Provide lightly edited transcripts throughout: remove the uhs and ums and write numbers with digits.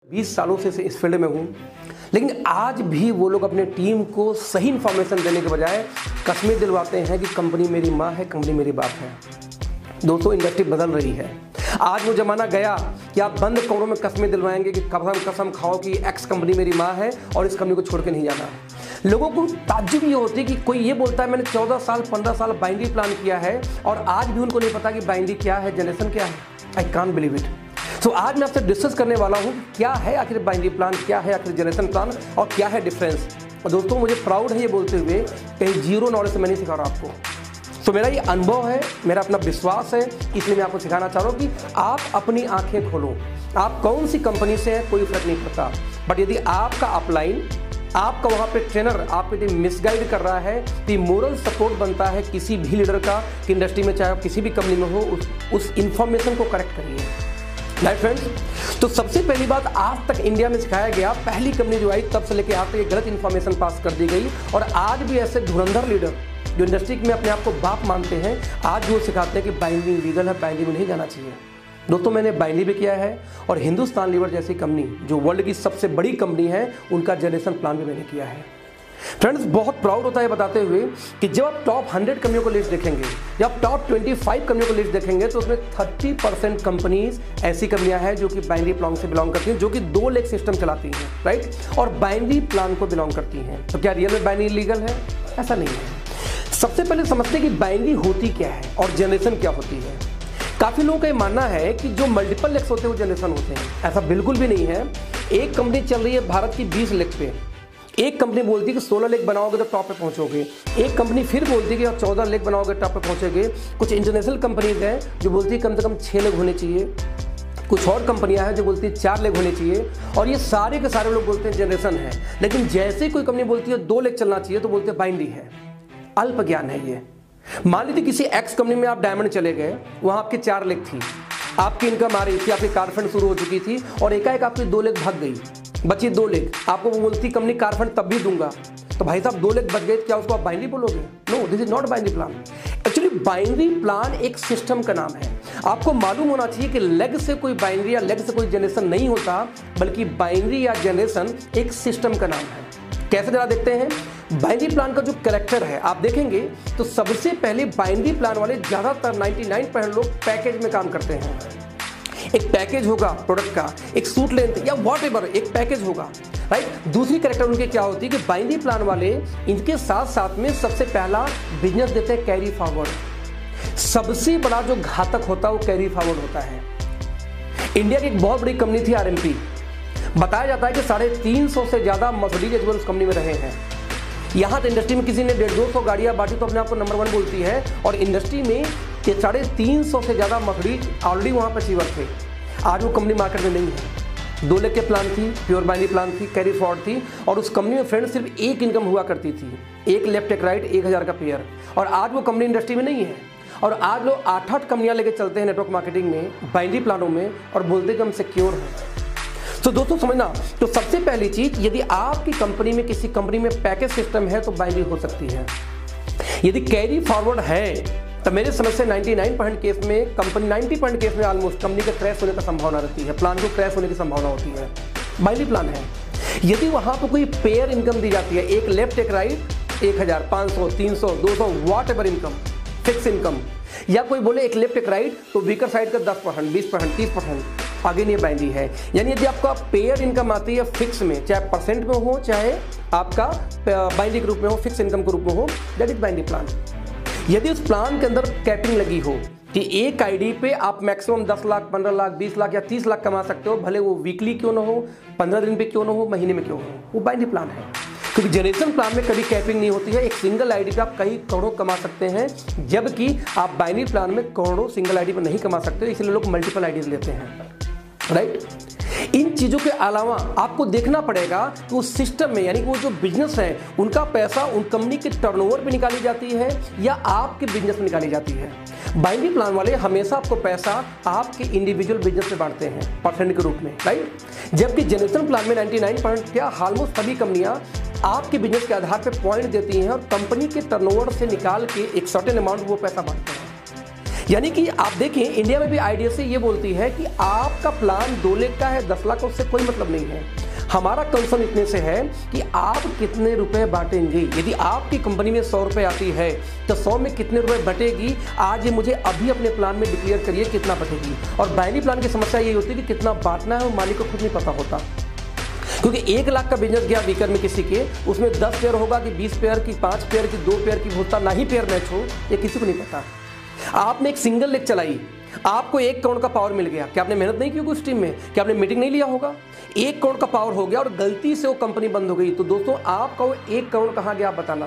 20 सालों से इस फील्ड में हूँ, लेकिन आज भी वो लोग अपने टीम को सही इन्फॉर्मेशन देने के बजाय कस्में दिलवाते हैं कि कंपनी मेरी माँ है, कंपनी मेरी बाप है। दोस्तों, इंडस्ट्री बदल रही है। आज वो ज़माना गया कि आप बंद कमरों में कस्में दिलवाएंगे कि कसम खाओ कि एक्स कंपनी मेरी माँ है और इस कंपनी को छोड़ के नहीं जाना। लोगों को ताज्जुब ये होती है कि कोई ये बोलता है मैंने 14 साल 15 साल बाइनरी प्लान किया है और आज भी उनको नहीं पता कि बाइनरी क्या है, जनरेशन क्या है। I can't believe it. तो आज मैं आपसे डिस्कस करने वाला हूँ क्या है आखिर बाइनरी प्लान, क्या है आखिर जनरेशन प्लान और क्या है डिफरेंस। और दोस्तों, मुझे प्राउड है ये बोलते हुए कहीं जीरो नॉलेज से मैं नहीं सिखा रहा आपको। तो मेरा ये अनुभव है, मेरा अपना विश्वास है, इसलिए मैं आपको सिखाना चाह रहा हूँ कि आप अपनी आंखें खोलो। आप कौन सी कंपनी से हैं कोई फर्क नहीं पड़ता, बट यदि आपका अपलाइन, आपका वहाँ पे ट्रेनर आपको यदि मिसगाइड कर रहा है तो मोरल सपोर्ट बनता है किसी भी लीडर का कि इंडस्ट्री में चाहे किसी भी कंपनी में हो, उस इंफॉर्मेशन को करेक्ट करिए। राइट फ्रेंड्स, तो सबसे पहली बात, आज तक इंडिया में सिखाया गया, पहली कंपनी जो आई तब से लेकर आज तक ये गलत इंफॉर्मेशन पास कर दी गई। और आज भी ऐसे धुरंधर लीडर जो इंडस्ट्री में अपने आप को बाप मानते हैं, आज वो सिखाते हैं कि बाइनरी लीगल है, बाइनरी में नहीं जाना चाहिए। दोस्तों, मैंने बाइनरी भी किया है और हिंदुस्तान लीवर जैसी कंपनी जो वर्ल्ड की सबसे बड़ी कंपनी है, उनका जनरेशन प्लान भी मैंने किया है। फ्रेंड्स, बहुत प्राउड होता है बताते हुए कि जब आप टॉप 100 कंपनियों को लिस्ट देखेंगे, जब आप टॉप 25 कंपनियों को लिस्ट देखेंगे, तो उसमें 30% कंपनीज ऐसी कंपनियां हैं जो कि बाइनरी प्लान से बिलोंग करती हैं, जो कि 2 लेख सिस्टम चलाती हैं, राइट, और बाइनरी प्लान को बिलोंग करती हैं। तो क्या रियल में बाइनरी लीगल है? ऐसा नहीं है। सबसे पहले समझते हैं कि बाइनरी होती क्या है और जनरेशन क्या होती है। काफ़ी लोगों का ये मानना है कि जो मल्टीपल लेक्स होते हैं वो जनरेशन होते हैं। ऐसा बिल्कुल भी नहीं है। एक कंपनी चल रही है भारत की 20 लेख पे, एक कंपनी बोलती है कि 16 लेख बनाओगे तो टॉप पे पहुंचोगे, एक कंपनी फिर बोलती है कि 14 लेख बनाओगे टॉप पे पहुंचोगे। कुछ इंटरनेशनल कंपनीज हैं जो बोलती है कम से कम 6 लेख होने चाहिए, कुछ और कंपनियां हैं जो बोलती है 4 लेख होने चाहिए, और ये सारे के सारे लोग बोलते हैं जनरेशन है। लेकिन जैसे कोई कंपनी बोलती है 2 लेख चलना चाहिए तो बोलते हैं बाइनरी है। अल्प ज्ञान है ये। मान लीजिए किसी एक्स कंपनी में आप डायमंड चले गए, वहां आपकी 4 लेख थी, आपकी इनकम आ रही थी, आपकी कार फंड शुरू हो चुकी थी और एकाएक आपकी 2 लेख भाग गई, बची 2 लेख। आपको वो बोलती कंपनी कार फंड तब भी दूंगा, तो भाई साहब 2 लेख बच गए, क्या उसको आप बाइनरी बोलोगे? No, this is not binary plan. Actually binary plan एक सिस्टम का नाम है। आपको मालूम होना चाहिए कि लेग से कोई बाइनरी या लेग से कोई जनरेशन नहीं होता, बल्कि बाइनरी या जनरेशन एक सिस्टम का नाम है। कैसे जरा देखते हैं। बाइनरी प्लान का जो कैरेक्टर है आप देखेंगे तो सबसे पहले बाइनरी प्लान वाले ज्यादातर 99% लोग पैकेज में काम करते हैं। एक पैकेज होगा प्रोडक्ट का, एक सूट लेंथ या व्हाटएवर एक पैकेज होगा, राइट। दूसरी कैरेक्टर उनके क्या होती है कि बाइनरी प्लान वाले इनके साथ साथ में सबसे पहला बिजनेस देते हैं कैरी फॉरवर्ड। सबसे बड़ा जो घातक होता है वो कैरी फॉरवर्ड होता है। इंडिया की एक बहुत बड़ी कंपनी थी आरएमपी, बताया जाता है कि 350 से ज्यादा मर्सिडीज एजल उस कंपनी में रहे हैं। यहाँ तो इंडस्ट्री में किसी ने 150-200 गाड़ियाँ बांटी तो अपने आप को नंबर 1 बोलती है, और इंडस्ट्री में 350 से ज़्यादा मर्सिडीज ऑलरेडी वहाँ पर अचीवर थे। आज वो कंपनी मार्केट में नहीं है। 2 लेख के प्लान थी, प्योर बाइनरी प्लान थी, कैरी फॉरवर्ड थी, और उस कंपनी में फ्रेंड सिर्फ एक इनकम हुआ करती थी, एक लेफ्ट एक राइट, 1000 का पेयर। और आज वो कंपनी इंडस्ट्री में नहीं है, और आज लोग 8-8 कंपनियाँ लेके चलते हैं नेटवर्क मार्केटिंग में, बाइनरी प्लानों में, और बोलते हैं कि हम सिक्योर हैं। तो दोस्तों समझना, तो सबसे पहली चीज, यदि आपकी कंपनी में किसी कंपनी में पैकेज सिस्टम है तो बाइनरी हो सकती है। यदि कैरी फॉरवर्ड है तो मेरे समझ से 99% केस में कंपनी, 90% केस में ऑलमोस्ट कंपनी का क्रैश होने का संभावना रहती है, प्लान को क्रैश होने की संभावना होती है। बाइनरी प्लान है। यदि वहां पर कोई पेयर इनकम दी जाती है, एक लेफ्ट एक right, 1000, 500, 300, 200 whatever income, fix income, या कोई बोले एक लेफ्ट एक राइट तो वीकर साइड का 10%, 20%, 30%, आगे नहीं बाइनरी है। यानी यदि आपका पेयर इनकम आती है फिक्स में, चाहे परसेंट में हो चाहे आपका बाइनरी के रूप में हो, फिक्स इनकम के रूप में हो, दैट इज बाइनरी प्लान। यदि उस प्लान के अंदर कैपिंग लगी हो कि एक आईडी पे आप मैक्सिमम 10 लाख, 15 लाख, 20 लाख या 30 लाख कमा सकते हो, भले वो वीकली क्यों ना हो, 15 दिन पे क्यों ना हो, महीने में क्यों ना हो, वो बाइनरी प्लान है। क्योंकि जनरेशन प्लान में कभी कैपिंग नहीं होती है। एक सिंगल आईडी पे आप कई करोड़ों कमा सकते हैं, जबकि आप बाइनरी प्लान में करोड़ों सिंगल आईडी पे नहीं कमा सकते, इसलिए लोग मल्टीपल आईडीज लेते हैं, राइट। इन चीजों के अलावा आपको देखना पड़ेगा कि उस सिस्टम में, यानी कि वो जो बिजनेस है उनका पैसा उन कंपनी के टर्नओवर पे निकाली जाती है या आपके बिजनेस में निकाली जाती है। बाइनरी प्लान वाले हमेशा आपको पैसा आपके इंडिविजुअल बिजनेस में बांटते हैं परसेंट के रूप में, राइट। जबकि जनरेशन प्लान में 99% क्या ऑलमोस्ट सभी कंपनियां आपके बिजनेस के आधार पर पॉइंट देती हैं और कंपनी के टर्नओवर से निकाल के एक सर्टेन अमाउंट वो पैसा बांटते हैं। यानी कि आप देखें, इंडिया में भी आईडीएफसी ये बोलती है कि आपका प्लान 2 लाख का है, 10 लाख का, उससे कोई मतलब नहीं है। हमारा कंसर्न इतने से है कि आप कितने रुपए बांटेंगे। यदि आपकी कंपनी में 100 रुपए आती है तो 100 में कितने रुपए बटेगी, आज ये मुझे अभी अपने प्लान में डिक्लेयर करिए कितना बटेगी। और बाइनरी प्लान की समस्या ये होती है कि कितना बांटना है वो मालिक को खुद नहीं पता होता, क्योंकि 1 लाख का बिजनेस गया वीकर में किसी के, उसमें 10 पेयर होगा कि 20 पेयर की, 5 पेयर की, 2 पेयर की होता, ना ही पेयर मैच हो, ये किसी को नहीं पता। आपने एक सिंगल लेग चलाई, आपको 1 करोड़ का पावर मिल गया, क्या आपने मेहनत नहीं की होगी उस टीम में, क्या आपने मीटिंग नहीं लिया होगा? 1 करोड़ का पावर हो गया और गलती से वो कंपनी बंद हो गई, तो दोस्तों आपका वो 1 करोड़ कहाँ गया आप बताना,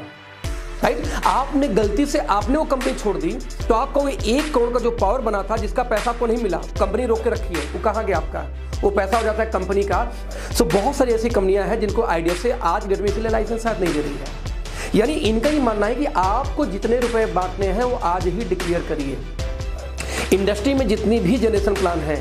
राइट? आपने गलती से आपने वो कंपनी छोड़ दी, तो आपका वो 1 करोड़ का जो पावर बना था, जिसका पैसा आपको नहीं मिला, कंपनी रोक के रखी है, वो कहाँ गया आपका? वो पैसा हो जाता है कंपनी का। सो बहुत सारी ऐसी कंपनियां हैं जिनको आईडिया से आज डेट में इसलिए लाइसेंस शायद नहीं दे रही है। यानी इनका ये मानना है कि आपको जितने रुपए बांटने हैं वो आज ही डिक्लेयर करिए। इंडस्ट्री में जितनी भी जनरेशन प्लान है,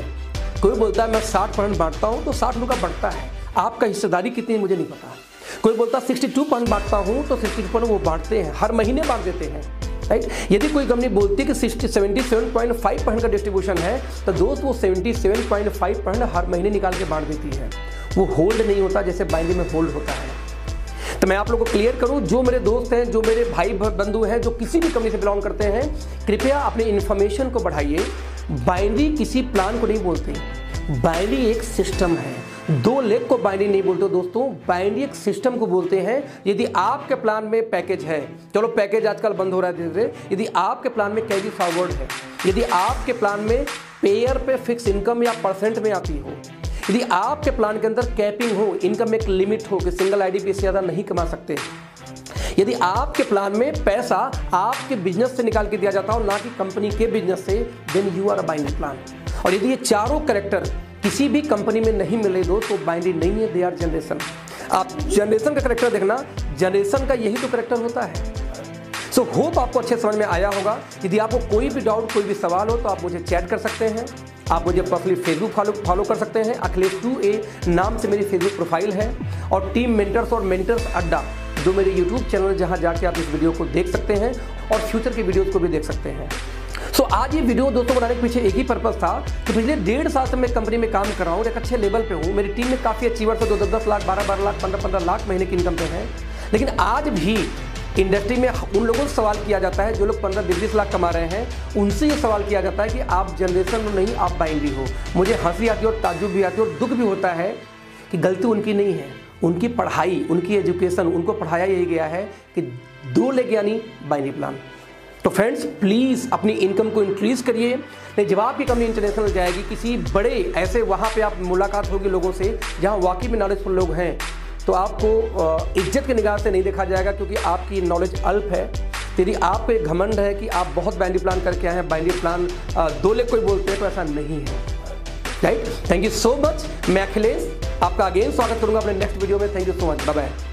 कोई बोलता है मैं 60% बांटता हूं तो 60 रुपये बढ़ता है, आपका हिस्सेदारी कितनी है मुझे नहीं पता। कोई बोलता 62% बांटता हूं तो 62% वो बांटते हैं, हर महीने बांट देते हैं, राइट? यदि कोई कंपनी बोलती है कि 77.5% का डिस्ट्रीब्यूशन है, तो दोस्त वो 77.5% हर महीने निकाल के बांट देती है। वो होल्ड नहीं होता जैसे बाइनरी में होल्ड होता है। तो मैं आप लोगों को क्लियर करूं, जो मेरे दोस्त हैं, जो मेरे भाई बंधु हैं, जो किसी भी कंपनी से बिलोंग करते हैं, कृपया अपने इन्फॉर्मेशन को बढ़ाइए। बाइनरी किसी प्लान को नहीं बोलते, बाइनरी एक सिस्टम है। 2 लाख को बाइनरी नहीं बोलते दोस्तों, बाइनरी एक सिस्टम को बोलते हैं। यदि आपके प्लान में पैकेज है, चलो पैकेज आजकल बंद हो रहा है धीरे धीरे, यदि आपके प्लान में कैरी फॉरवर्ड है, यदि आपके प्लान में पेयर पे फिक्स इनकम या परसेंट में आती हो, यदि आपके प्लान के अंदर कैपिंग हो, इनकम एक लिमिट हो कि सिंगल आईडीपी से ज़्यादा नहीं कमा सकते, यदि आपके प्लान में पैसा आपके बिजनेस से निकाल के दिया जाता हो, ना कि कंपनी के बिजनेस से, then you are a binary plan. और यदि ये चारों कैरेक्टर किसी भी कंपनी में नहीं मिले दोस्त, तो बाइनरी नहीं है, दे आर जनरेशन। आप जनरेशन का कैरेक्टर देखना, जनरेशन का यही तो कैरेक्टर होता है। सो होप आपको अच्छे समझ में आया होगा। यदि आपको कोई भी डाउट, कोई भी सवाल हो तो आप मुझे चैट कर सकते हैं, आप मुझे पर्सनली फेसबुक फॉलो कर सकते हैं। अखिलेश 2A नाम से मेरी फेसबुक प्रोफाइल है, और टीम मेंटर्स और मेंटर्स अड्डा जो मेरे यूट्यूब चैनल, जहां जाके आप इस वीडियो को देख सकते हैं और फ्यूचर की वीडियोस को भी देख सकते हैं। सो आज ये वीडियो दोस्तों बनाने के पीछे एक ही पर्पस था कि पिछले 1.5 साल से मैं कंपनी में काम कर रहा हूँ, एक अच्छे लेवल पे हूँ, मेरी टीम में काफ़ी अचीवर्स है, 10-10 लाख, 12-12 लाख, 15-15 लाख महीने की इनकम पे हैं। लेकिन आज भी इंडस्ट्री में उन लोगों से सवाल किया जाता है जो लोग 15-20 लाख कमा रहे हैं, उनसे ये सवाल किया जाता है कि आप जनरेशन में नहीं, आप बाइनरी हो। मुझे हंसी आती है और ताज्जुब भी आती है और दुख भी होता है कि गलती उनकी नहीं है, उनकी पढ़ाई, उनकी एजुकेशन, उनको पढ़ाया यही गया है कि 2 लाख यानी बाइनरी प्लान। तो फ्रेंड्स प्लीज़ अपनी इनकम को इंक्रीज़ करिए। नहीं, जब आपकी कंपनी इंटरनेशनल जाएगी, किसी बड़े ऐसे वहाँ पे आप मुलाकात होगी लोगों से जहाँ वाकई में नॉलेजफुल लोग हैं, तो आपको इज्जत की निगाह से नहीं देखा जाएगा, क्योंकि आपकी नॉलेज अल्प है। यदि आप पे घमंड है कि आप बहुत बाइनरी प्लान करके आए हैं, बाइनरी प्लान 2 लाख कोई बोलते हैं, तो ऐसा नहीं है, right? Thank you so much. मैं अखिलेश आपका अगेन स्वागत करूंगा अपने नेक्स्ट वीडियो में। Thank you so much, bye bye.